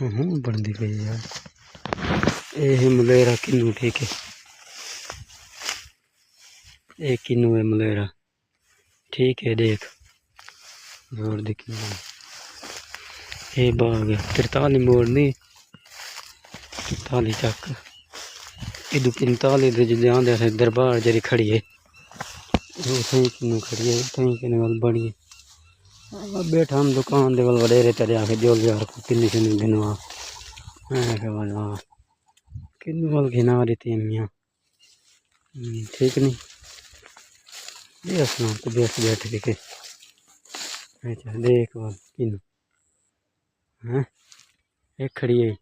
बनती पई यार ये मलेरा किन्नू ठीक है ये किन्नू है मलेरा ठीक है देख जोर देखी ये बाग है 43 मोड़ नहीं 43 चक इधर 45 ध्यान दे दरबार जरी खड़ी है किन्नू खड़ी है किन्नू बनी है बैठा हम दुकान दे वडेरे तेरे आके जोल यार को किन्नी किन्नी गिनवा वाला किन्नू वाल गिना रही थी मियाँ ठीक नहीं देख ना तो बैठ के अच्छा देख वाल किन्नू हैं एक खड़ी है